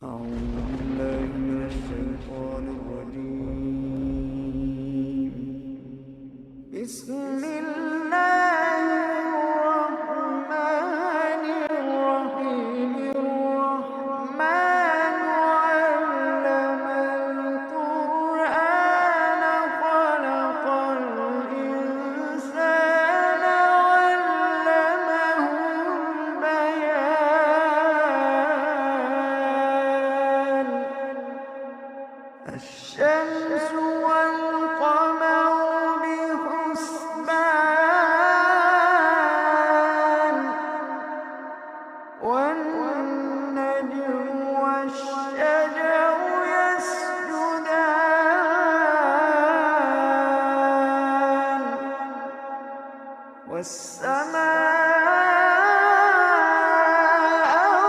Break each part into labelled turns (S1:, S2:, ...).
S1: أعوذ بالله من الشيطان الرجيم. بسم الله الرحمن الرحيم. الرحمن علم القرآن خلق الإنسان علمه البيان. الشمس والقمر بحسبان، والنجم والشجر يسجدان، والسماء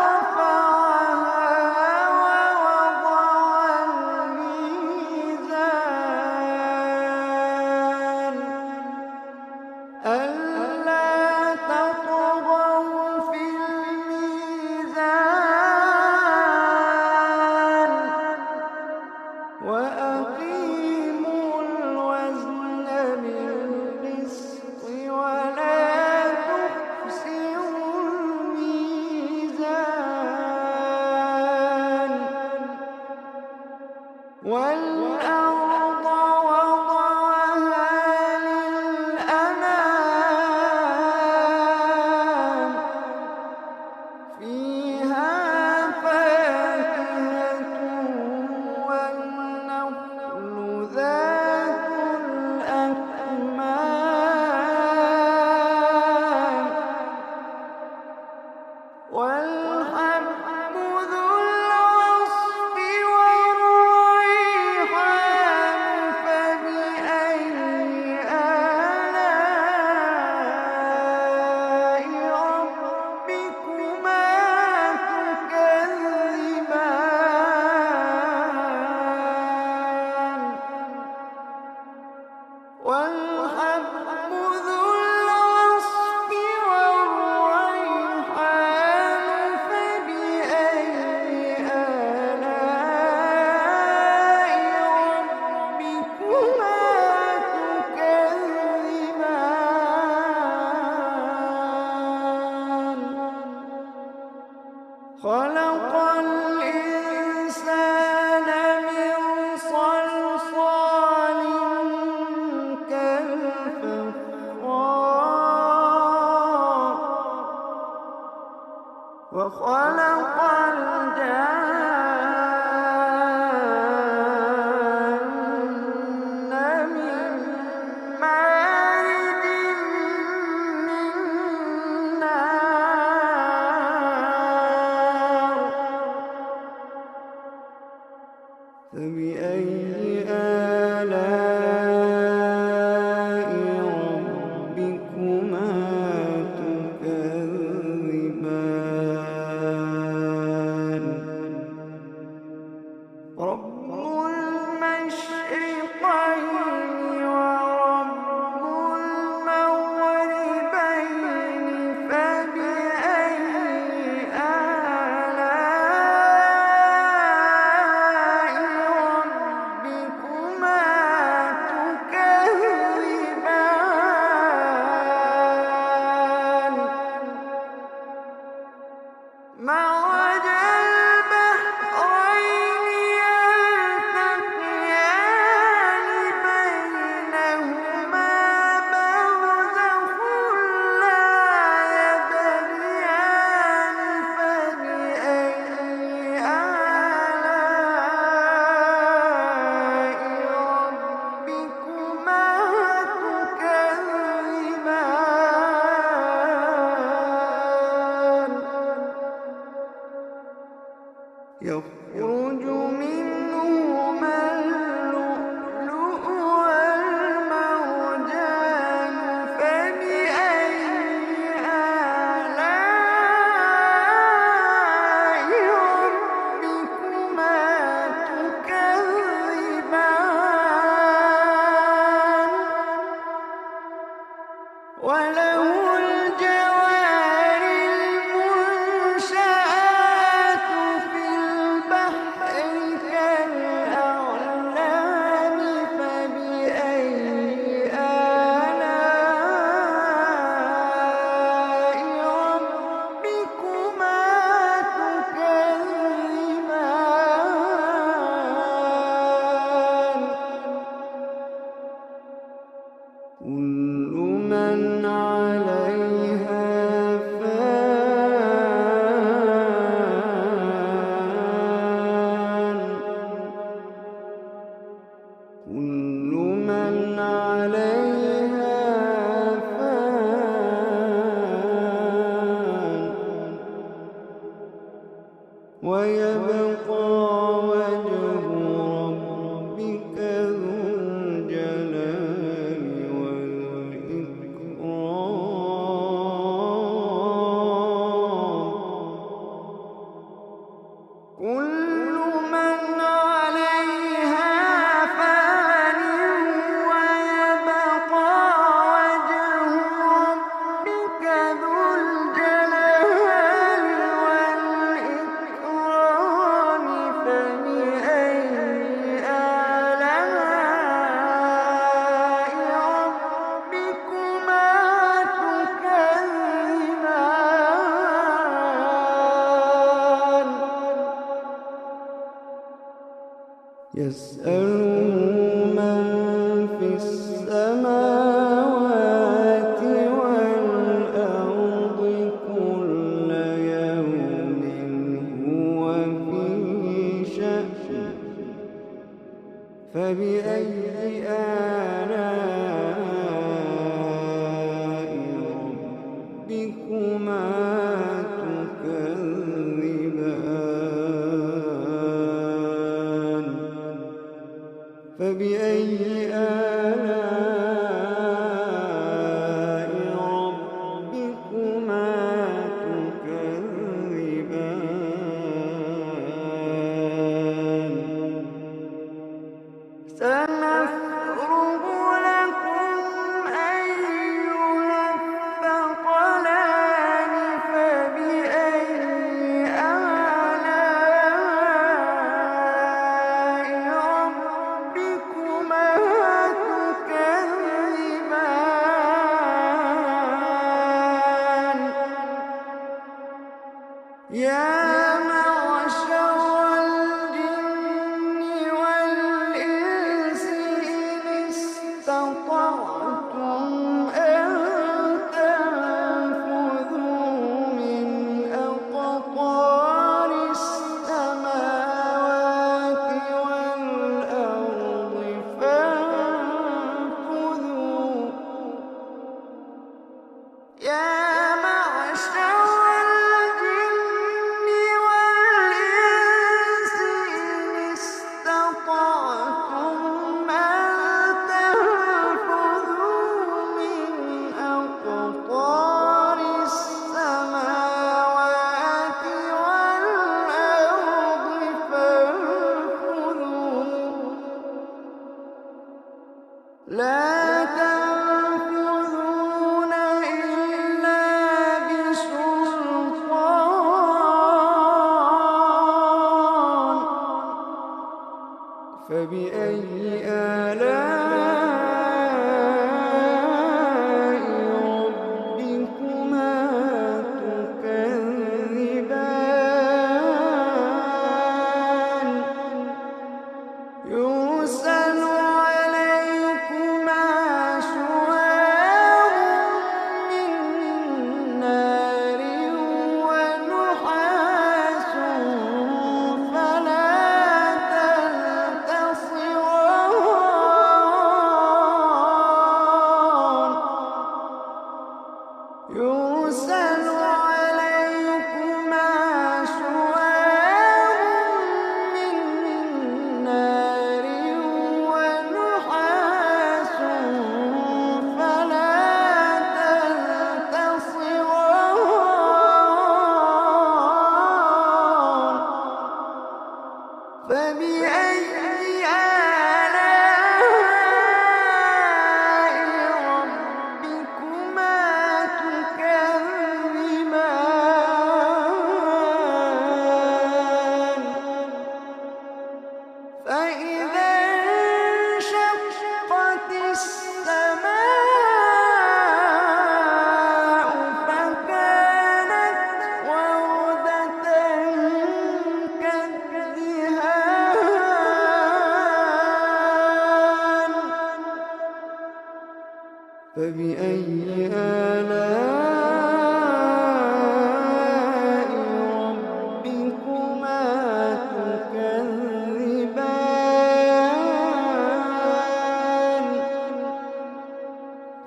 S1: رفعها ووضع الميزان ألا تطغوا في الميزان وأقيموا الوزن بالقسط ولا تخسروا الميزان. والأرض وضعها للأنام، فيها فاكهة والنخل ذات الأكمام، والحب ذو العصف والريحان. فبأي آلاء ربكما تكذبان. والحب ذو العصف والريحان. فبأي آلاء ربكما تكذبان. خلق الإنسان من صلصال كالفخار، وخلق الجان من مارج من نار. فبأي آلاء ربكما تكذبان. رب المشرقين ورب المغربين. فبأي آلاء ربكما تكذبان. مرج البحرين يلتقيان بينهما برزخ لا يبغيان. فبأي آلاء ربكما تكذبان. يخرج منهما اللؤلؤ والمرجان. فبأي آلاء ربكما تكذبان. وله الجوار المنشآت في البحر ويبقى وجه ربك ذو الجلال والإكرام. كل من عليها فان ويبقى وجه ربك ذو الجلال والإكرام. فبأي آلاء ربكما تكذبان. يسأله من في السماوات والأرض كل يوم هو في شأن. فبأي آلاء ربكما تكذبان. فبأي آلاء ربكما تكذبان. سنفرغ لكم أيها الثقلان. فبأي آلاء ربكما تكذبان. يا معشر الجن والإنس إن استطعتم أن تنفذوا من أقطار السماوات والأرض فانفذوا. يا معشر الجن والإنس إن استطعتم أن تنفذوا من أقطار السماوات والأرض فانفذوا. لا تنفذون إلا بسلطان. فبأي آلاء ربكما تكذبان. يرسل عليكما شواظ من نار ونحاس فلا تنتصران. يرسل عليكما شواظ من نار ونحاس فلا تنتصران. فبأي آلاء ربكما تكذبان. فإذا انشقت السماء فكانت وردة كالدهان. فبأي آلاء ربكما تكذبان.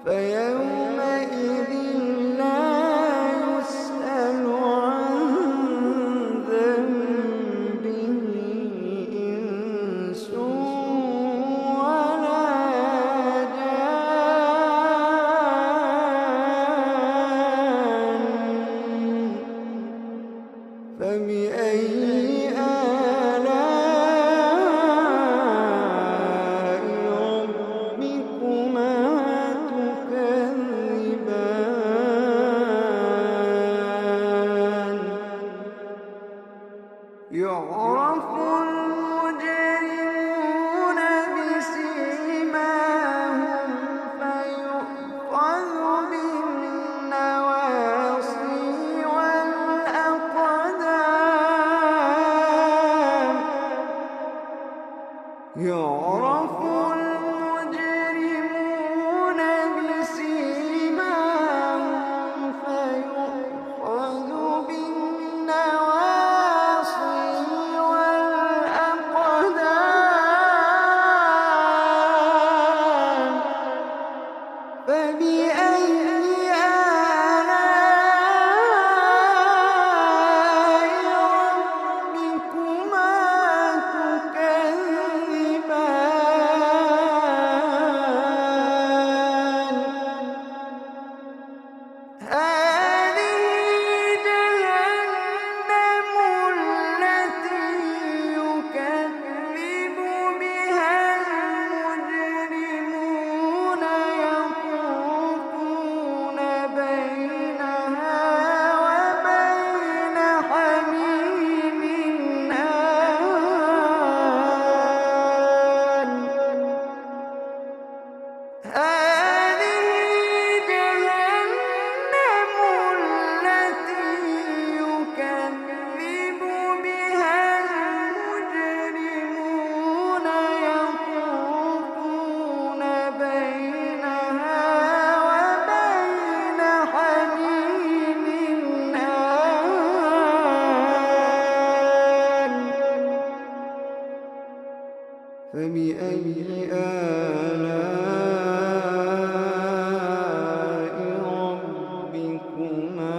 S1: فيومئذ لا يسأل عن ذنبه يعرف المجرمون بسيماهم فيؤخذ بالنواصي والأقدام يعرف المجرمون بسيماهم فيؤخذ بالنواصي والأقدام فبأي آلاء ربكما تكذبان هذه جهنم التي يكذب بها المجرمون يطوفون بينها وبين حميم آن هذه جهنم التي يكذب بها المجرمون يطوفون بينها وبين حميم آن فبأي آلاء ربكما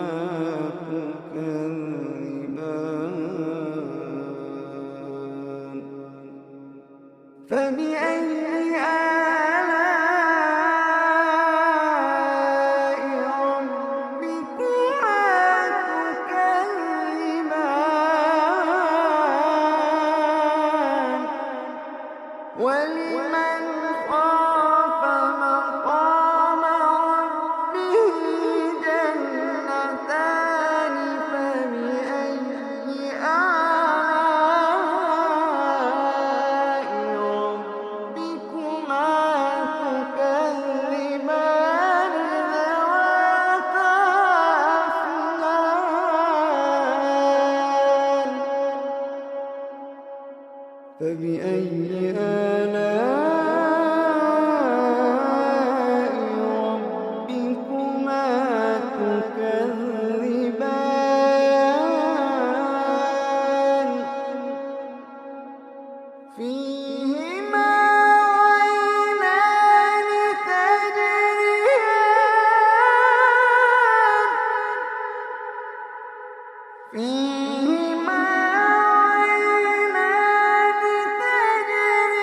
S1: تكذبان فبأي آلاء ربكما تكذبان ولمن خاف مقام ربه جنتان فبأي آلاء ربكما تكذبان ذواتا أفنان فبأي آلاء ربكما تكذبان فيهما عينان تجريان فيهما عينان تجريان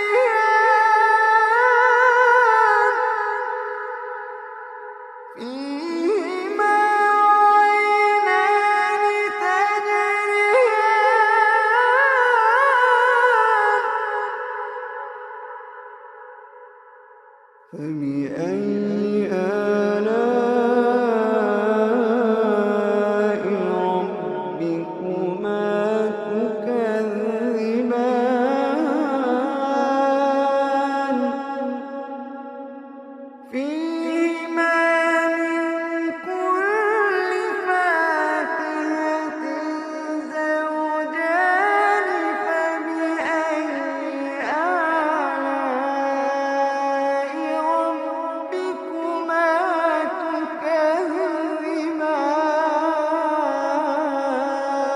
S1: فيهما عينان تجريان فبأي آلاء ربكما تكذبان فيهما من كل فاكهة زوجان فبأي آلاء ربكما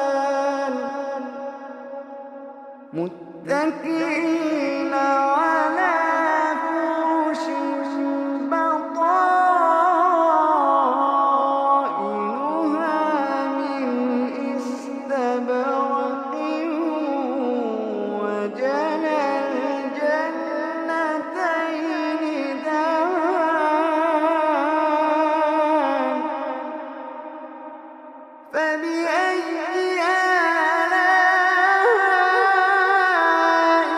S1: تكذبان متكئين على فرش بطائنها من استبرق وجنى الجنتين دان فبأي آلاء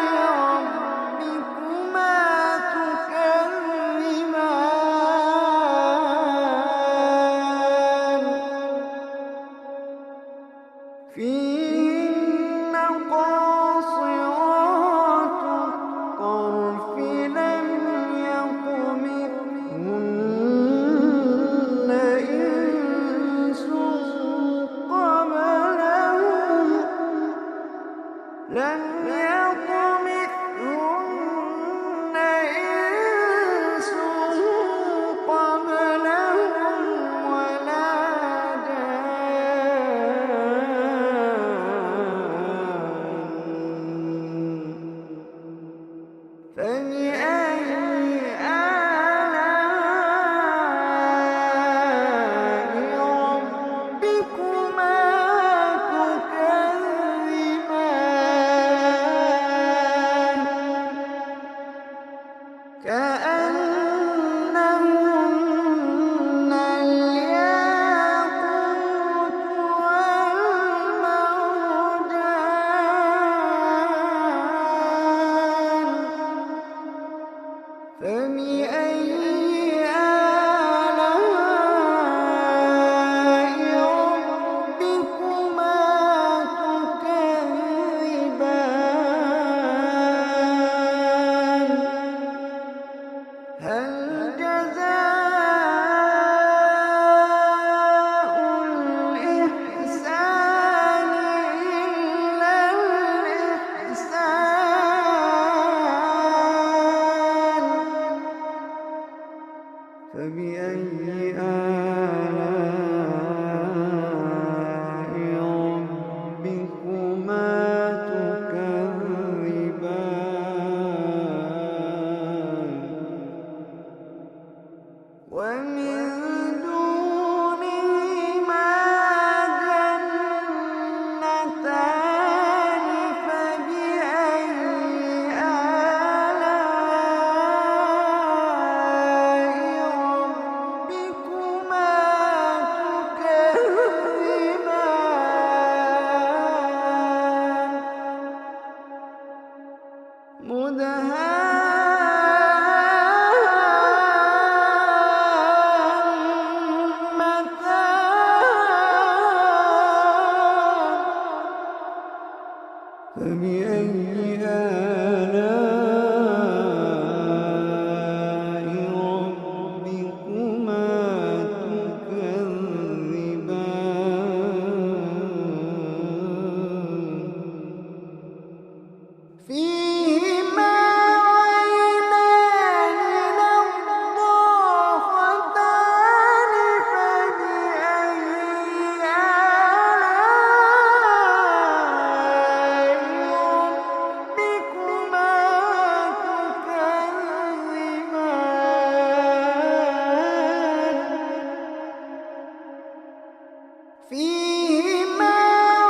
S1: فيهما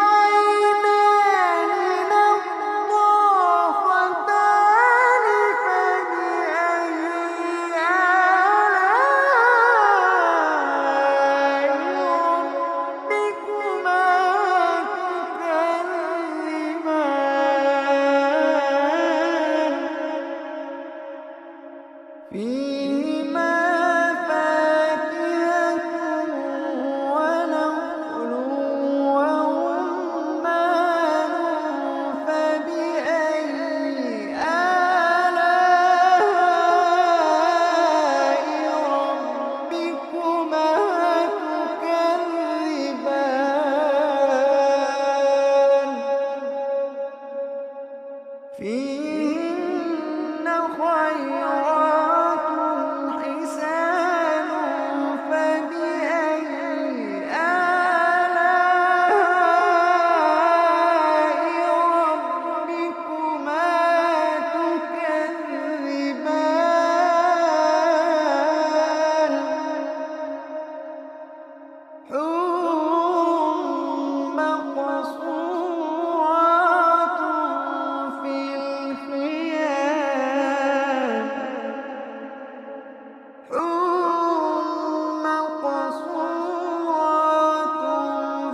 S1: عينان نضاختان فبأي آلاء ربكما تكذبان فيهما فاكهة ونخل ورمان فبأي آلاء ربكما تكذبان فيهن خيرات حسان فبأي آلاء ربكما تكذبان حور مقصورات في الخيام حور مقصورات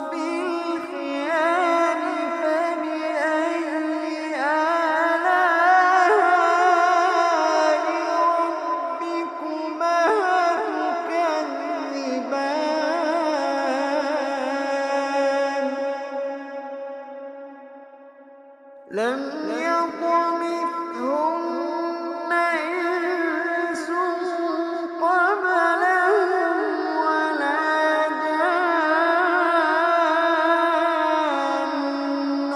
S1: في الخيام فبأي آلاء ربكما تكذبان لم يطمثهن إنس قبلهم ولا جان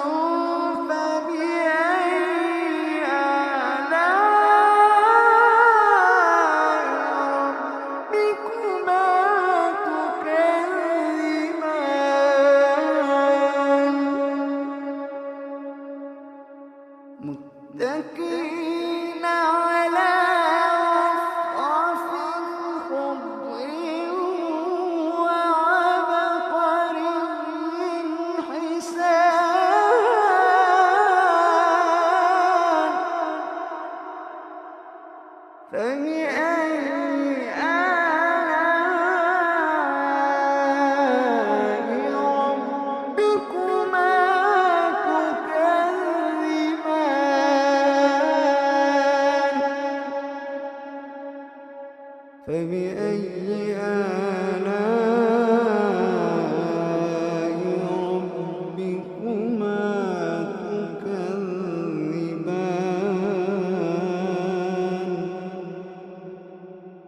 S1: فبأي آلاء ربكما تكذبان متكئين على رفرف خضر وعبقري حسان فبأي آلاء ربكما تكذبان فبأي آلاء ربكما تكذبان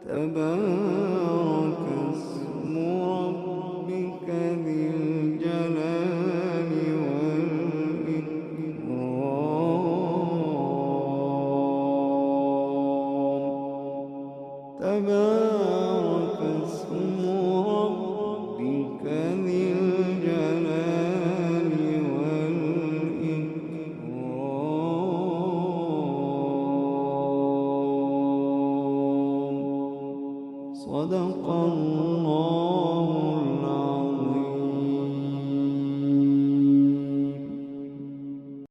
S1: تبارك اسم ربك ذي الجلال والإكرام تبارك اسم ربك ذي الجلال والإكرام صدق الله